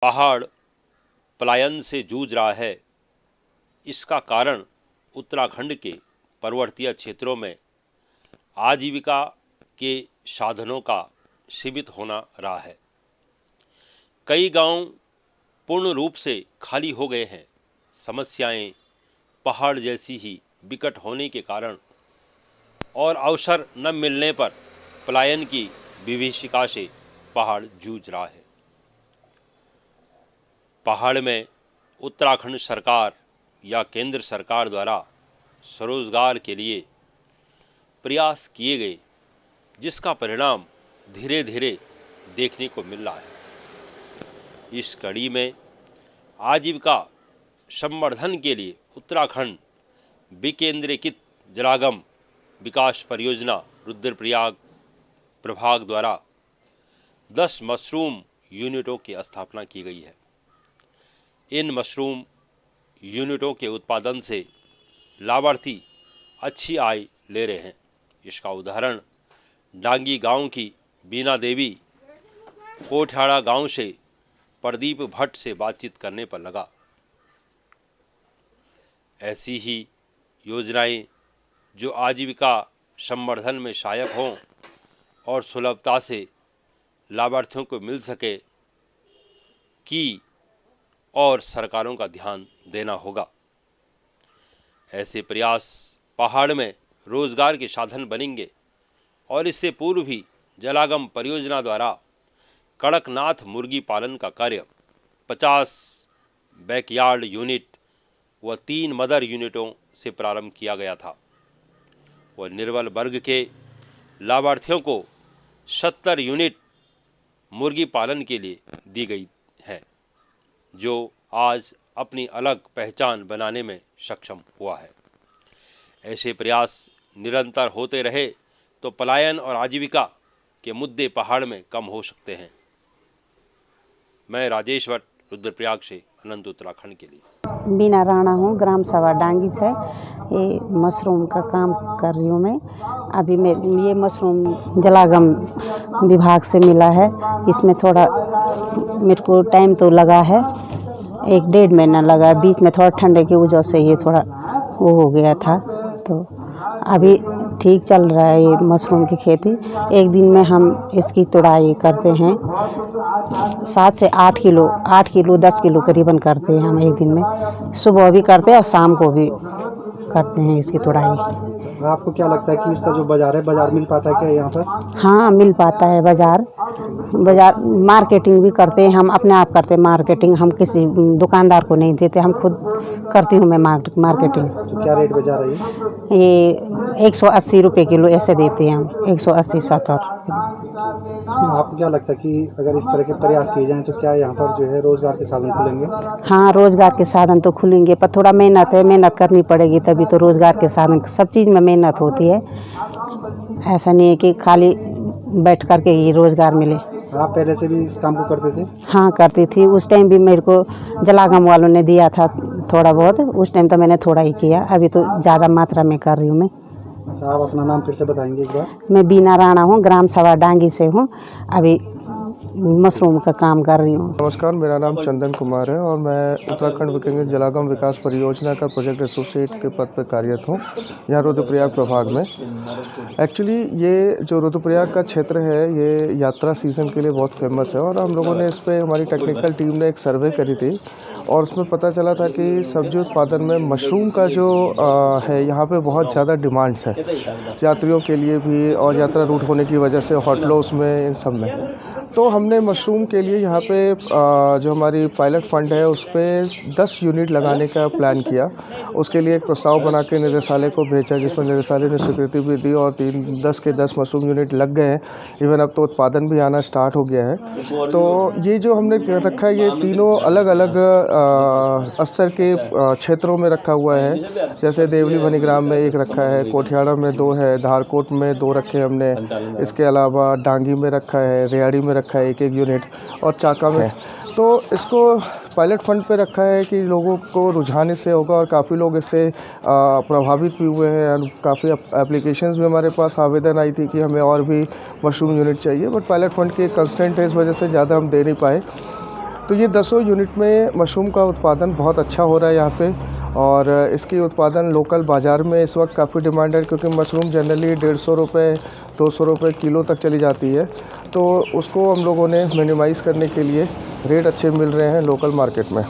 पहाड़ पलायन से जूझ रहा है। इसका कारण उत्तराखंड के पर्वतीय क्षेत्रों में आजीविका के साधनों का सीमित होना रहा है। कई गांव पूर्ण रूप से खाली हो गए हैं। समस्याएं पहाड़ जैसी ही विकट होने के कारण और अवसर न मिलने पर पलायन की विभीषिका से पहाड़ जूझ रहा है। पहाड़ में उत्तराखंड सरकार या केंद्र सरकार द्वारा स्वरोजगार के लिए प्रयास किए गए, जिसका परिणाम धीरे धीरे देखने को मिल रहा है। इस कड़ी में आजीविका संवर्धन के लिए उत्तराखंड विकेंद्रीकृत जलागम विकास परियोजना रुद्रप्रयाग प्रभाग द्वारा 10 मशरूम यूनिटों की स्थापना की गई है। इन मशरूम यूनिटों के उत्पादन से लाभार्थी अच्छी आय ले रहे हैं। इसका उदाहरण डांगी गांव की बीना देवी कोठियाड़ा गांव से प्रदीप भट्ट से बातचीत करने पर लगा। ऐसी ही योजनाएं जो आजीविका संवर्धन में सहायक हों और सुलभता से लाभार्थियों को मिल सके कि और सरकारों का ध्यान देना होगा। ऐसे प्रयास पहाड़ में रोजगार के साधन बनेंगे और इससे पूर्व भी जलागम परियोजना द्वारा कड़कनाथ मुर्गी पालन का कार्य 50 बैकयार्ड यूनिट व 3 मदर यूनिटों से प्रारंभ किया गया था। वह निर्बल वर्ग के लाभार्थियों को 70 यूनिट मुर्गी पालन के लिए दी गई है, जो आज अपनी अलग पहचान बनाने में सक्षम हुआ है। ऐसे प्रयास निरंतर होते रहे तो पलायन और आजीविका के मुद्दे पहाड़ में कम हो सकते हैं। मैं राजेश भट्ट, रुद्रप्रयाग से अनंत उत्तराखंड के लिए। बीना राणा हूँ, ग्राम सभा डांगी से। ये मशरूम का काम कर रही हूँ मैं। अभी मैं ये मशरूम जलागम विभाग से मिला है। इसमें थोड़ा मेरे को टाइम तो लगा है, 1-1.5 महीना लगा। बीच में थोड़ा ठंडे की वजह से ये थोड़ा वो हो गया था, तो अभी ठीक चल रहा है ये मशरूम की खेती। एक दिन में हम इसकी तुड़ाई करते हैं 7 से 8 किलो, 10 किलो करीबन करते हैं हम एक दिन में। सुबह भी करते हैं और शाम को भी करते हैं इसकी तुड़ाई। आपको क्या लगता है कि इसका जो बाजार है, बाजार मिल पाता है क्या यहाँ पर? हाँ, मिल पाता है बाजार। मार्केटिंग भी करते हैं हम, अपने आप करते हैं मार्केटिंग। हम किसी दुकानदार को नहीं देते, हम खुद करती हूँ मैं मार्केटिंग। तो क्या रेट बाजार है ये 180 रुपये किलो ऐसे देते हैं हम, 180-70। आपको क्या लगता है कि अगर इस तरह के प्रयास किए जाएं तो क्या यहाँ पर जो है रोजगार के साधन खुलेंगे? हाँ, रोजगार के साधन तो खुलेंगे, पर थोड़ा मेहनत है, मेहनत करनी पड़ेगी तभी तो रोजगार के साधन। सब चीज़ में मेहनत होती है, ऐसा नहीं है कि खाली बैठ कर के ही रोजगार मिले। आप पहले से भी इस काम को करते थे? हाँ, करती थी। उस टाइम भी मेरे को जलागम वालों ने दिया था थोड़ा बहुत, उस टाइम तो मैंने थोड़ा ही किया। अभी तो ज़्यादा मात्रा में कर रही हूँ मैं। अच्छा, आप अपना नाम फिर से बताएंगे एक बार? मैं बीना राणा हूँ, ग्राम सभा डांगी से हूँ। अभी मशरूम का काम कर रही हूँ। नमस्कार, मेरा नाम चंदन कुमार है और मैं उत्तराखंड विकेंद्रीकृत जलागम विकास परियोजना का प्रोजेक्ट एसोसिएट के पद पर कार्यरत हूँ, यहाँ रुद्रप्रयाग प्रभाग में। एक्चुअली ये जो रुद्रप्रयाग का क्षेत्र है, ये यात्रा सीज़न के लिए बहुत फेमस है और हम लोगों ने इस पर, हमारी टेक्निकल टीम ने एक सर्वे करी थी और उसमें पता चला था कि सब्जी उत्पादन में मशरूम का जो है यहाँ पर बहुत ज़्यादा डिमांड्स है, यात्रियों के लिए भी और यात्रा रूट होने की वजह से होटलों में, इन सब में। तो हमने मशरूम के लिए यहाँ पे जो हमारी पायलट फंड है उस पर 10 यूनिट लगाने का प्लान किया। उसके लिए एक प्रस्ताव बना के निदेशालय को भेजा, जिसमें निदेशालय ने स्वीकृति भी दी और 10 के 10 मशरूम यूनिट लग गए हैं। इवन अब तो उत्पादन भी आना स्टार्ट हो गया है। तो ये जो हमने रखा है, ये तीनों अलग अलग स्तर के क्षेत्रों में रखा हुआ है। जैसे देवली भनीग्राम में एक रखा है, कोठियाड़ा में 2 है, धारकोट में 2 रखे हमने। इसके अलावा डांगी में रखा है, रेवाड़ी में रखा है 1-1 यूनिट और चाका में। तो इसको पायलट फंड पे रखा है कि लोगों को रुझान इससे होगा और काफ़ी लोग इससे प्रभावित भी हुए हैं। काफ़ी एप्लीकेशंस भी हमारे पास आवेदन आई थी कि हमें और भी मशरूम यूनिट चाहिए, बट पायलट फंड की कंस्टेंट है, इस वजह से ज़्यादा हम दे नहीं पाए। तो ये 10 यूनिट में मशरूम का उत्पादन बहुत अच्छा हो रहा है यहाँ पे, और इसकी उत्पादन लोकल बाज़ार में इस वक्त काफ़ी डिमांड है, क्योंकि मशरूम जनरली 150 रुपये 200 रुपये किलो तक चली जाती है। तो उसको हम लोगों ने मिनिमाइज़ करने के लिए रेट अच्छे मिल रहे हैं लोकल मार्केट में।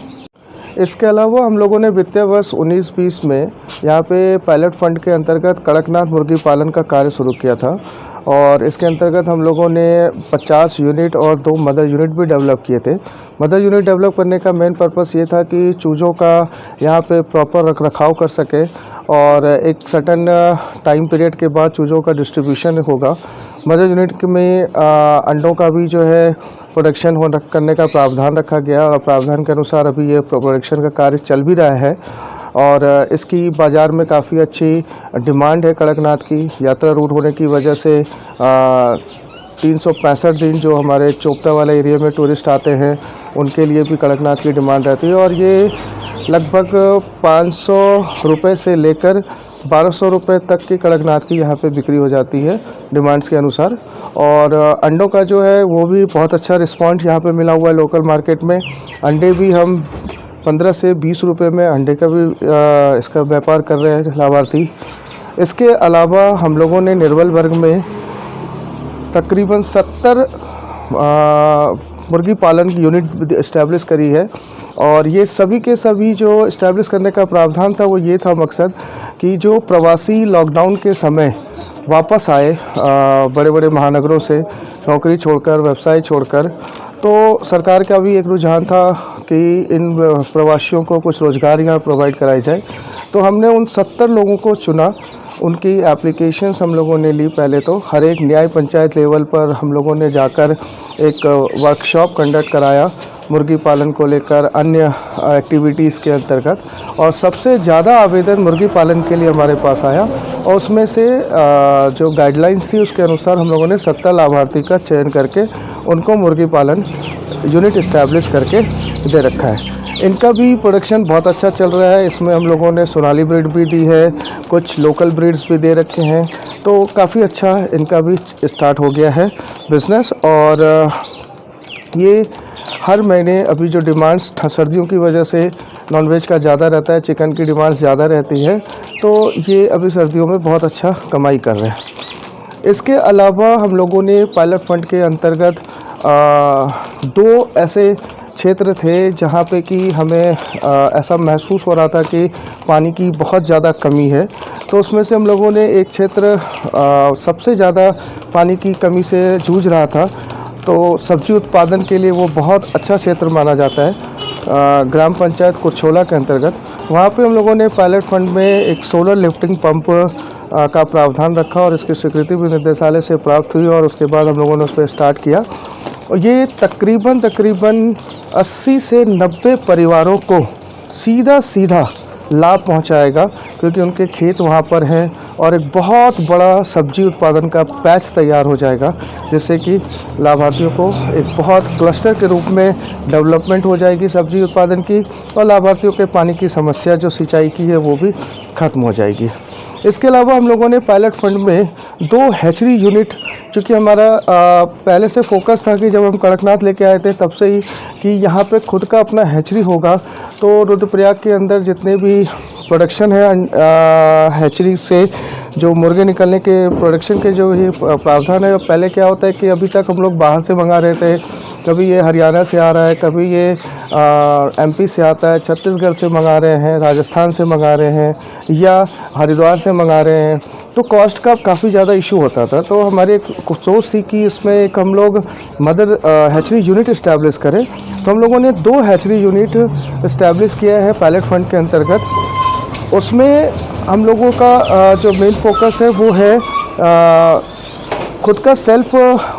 इसके अलावा हम लोगों ने वित्तीय वर्ष 19-20 में यहाँ पे पायलट फंड के अंतर्गत कड़कनाथ मुर्गी पालन का कार्य शुरू किया था, और इसके अंतर्गत हम लोगों ने 50 यूनिट और 2 मदर यूनिट भी डेवलप किए थे। मदर यूनिट डेवलप करने का मेन पर्पस ये था कि चूज़ों का यहाँ पे प्रॉपर रखरखाव कर सके, और एक सर्टन टाइम पीरियड के बाद चूज़ों का डिस्ट्रीब्यूशन होगा। मदर यूनिट में अंडों का भी जो है प्रोडक्शन करने का प्रावधान रखा गया, और प्रावधान के अनुसार अभी ये प्रोडक्शन का कार्य चल भी रहा है, और इसकी बाज़ार में काफ़ी अच्छी डिमांड है। कड़कनाथ की यात्रा रूट होने की वजह से 365 दिन जो हमारे चोपता वाला एरिया में टूरिस्ट आते हैं उनके लिए भी कड़कनाथ की डिमांड रहती है, और ये लगभग 500 रुपये से लेकर 1200 रुपये तक की कड़कनाथ की यहाँ पे बिक्री हो जाती है डिमांड्स के अनुसार। और अंडों का जो है वो भी बहुत अच्छा रिस्पॉन्स यहाँ पे मिला हुआ है लोकल मार्केट में। अंडे भी हम 15 से 20 रुपये में अंडे का भी इसका व्यापार कर रहे हैं लाभार्थी। इसके अलावा हम लोगों ने निर्बल वर्ग में तकरीबन 70 मुर्गी पालन की यूनिट इस्टेब्लिश करी है, और ये सभी के सभी जो इस्टेब्लिश करने का प्रावधान था वो ये था मकसद कि जो प्रवासी लॉकडाउन के समय वापस आए बड़े बड़े महानगरों से नौकरी छोड़कर, व्यवसाय छोड़कर, तो सरकार का भी एक रुझान था कि इन प्रवासियों को कुछ रोज़गार यहाँ प्रोवाइड कराई जाए। तो हमने उन 70 लोगों को चुना, उनकी एप्लीकेशंस हम लोगों ने ली। पहले तो हर एक न्याय पंचायत लेवल पर हम लोगों ने जाकर एक वर्कशॉप कंडक्ट कराया मुर्गी पालन को लेकर, अन्य एक्टिविटीज़ के अंतर्गत, और सबसे ज़्यादा आवेदन मुर्गी पालन के लिए हमारे पास आया, और उसमें से जो गाइडलाइंस थी उसके अनुसार हम लोगों ने 70 लाभार्थी का चयन करके उनको मुर्गी पालन यूनिट इस्टेब्लिश करके दे रखा है। इनका भी प्रोडक्शन बहुत अच्छा चल रहा है। इसमें हम लोगों ने सोनाली ब्रीड भी दी है, कुछ लोकल ब्रीड्स भी दे रखे हैं, तो काफ़ी अच्छा इनका भी स्टार्ट हो गया है बिज़नेस। और ये हर महीने अभी जो डिमांड्स सर्दियों की वजह से नॉनवेज का ज़्यादा रहता है, चिकन की डिमांड्स ज़्यादा रहती है, तो ये अभी सर्दियों में बहुत अच्छा कमाई कर रहे हैं। इसके अलावा हम लोगों ने पायलट फंड के अंतर्गत 2 ऐसे क्षेत्र थे जहाँ पे कि हमें ऐसा महसूस हो रहा था कि पानी की बहुत ज़्यादा कमी है। तो उसमें से हम लोगों ने एक क्षेत्र सबसे ज़्यादा पानी की कमी से जूझ रहा था, तो सब्जी उत्पादन के लिए वो बहुत अच्छा क्षेत्र माना जाता है। ग्राम पंचायत कुरछोला के अंतर्गत वहाँ पे हम लोगों ने पायलट फंड में एक सोलर लिफ्टिंग पंप का प्रावधान रखा, और इसकी स्वीकृति भी निदेशालय से प्राप्त हुई, और उसके बाद हम लोगों ने उस पर स्टार्ट किया। और ये तकरीबन 80 से 90 परिवारों को सीधा लाभ पहुंचाएगा, क्योंकि उनके खेत वहां पर हैं, और एक बहुत बड़ा सब्जी उत्पादन का पैच तैयार हो जाएगा, जिससे कि लाभार्थियों को एक बहुत क्लस्टर के रूप में डेवलपमेंट हो जाएगी सब्जी उत्पादन की, और लाभार्थियों के पानी की समस्या जो सिंचाई की है वो भी ख़त्म हो जाएगी। इसके अलावा हम लोगों ने पायलट फंड में 2 हैचरी यूनिट, चूँकि हमारा पहले से फोकस था कि जब हम कड़कनाथ लेके आए थे तब से ही कि यहाँ पे खुद का अपना हैचरी होगा, तो रुद्रप्रयाग के अंदर जितने भी प्रोडक्शन है हैचरी से जो मुर्गे निकलने के प्रोडक्शन के जो ये प्रावधान है, पहले क्या होता है कि अभी तक हम लोग बाहर से मंगा रहे थे, कभी ये हरियाणा से आ रहा है, कभी ये एमपी से आता है, छत्तीसगढ़ से मंगा रहे हैं, राजस्थान से मंगा रहे हैं, या हरिद्वार से मंगा रहे हैं, तो कॉस्ट का काफ़ी ज़्यादा इशू होता था। तो हमारे एक सोच थी कि इसमें एक हम लोग मदर हैचरी यूनिट इस्टेब्लिश करें, तो हम लोगों ने 2 हैचरी यूनिट इस्टेब्लिश किया है पायलट फंड के अंतर्गत। उसमें हम लोगों का जो मेन फोकस है वो है खुद का सेल्फ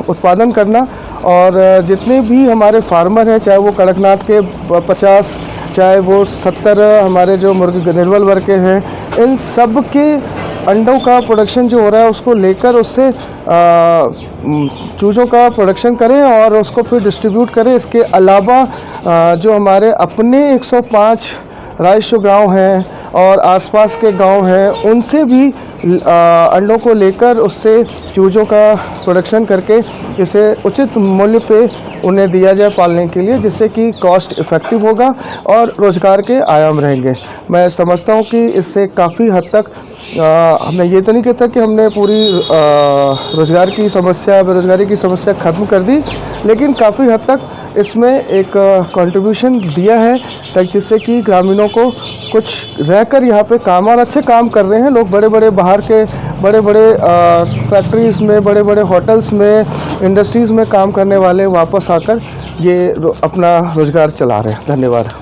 उत्पादन करना, और जितने भी हमारे फार्मर हैं, चाहे वो कड़कनाथ के 50, चाहे वो 70 हमारे जो मुर्गी निर्बल वर्ग के हैं, इन सब के अंडों का प्रोडक्शन जो हो रहा है उसको लेकर उससे चूज़ों का प्रोडक्शन करें और उसको फिर डिस्ट्रीब्यूट करें। इसके अलावा जो हमारे अपने 105 राइस गांव हैं और आसपास के गांव हैं, उनसे भी अंडों को लेकर उससे चूज़ों का प्रोडक्शन करके इसे उचित मूल्य पे उन्हें दिया जाए पालने के लिए, जिससे कि कॉस्ट इफ़ेक्टिव होगा और रोज़गार के आयाम रहेंगे। मैं समझता हूँ कि इससे काफ़ी हद तक हमने ये तो नहीं कहता कि हमने पूरी रोज़गार की समस्या, बेरोज़गारी की समस्या ख़त्म कर दी, लेकिन काफ़ी हद तक इसमें एक कंट्रीब्यूशन दिया है, ताकि जिससे कि ग्रामीणों को कुछ रहकर यहाँ पे काम, और अच्छे काम कर रहे हैं लोग, बड़े बड़े बाहर के बड़े बड़े फैक्ट्रीज़ में, बड़े बड़े होटल्स में, इंडस्ट्रीज़ में काम करने वाले वापस आकर ये अपना रोज़गार चला रहे हैं। धन्यवाद।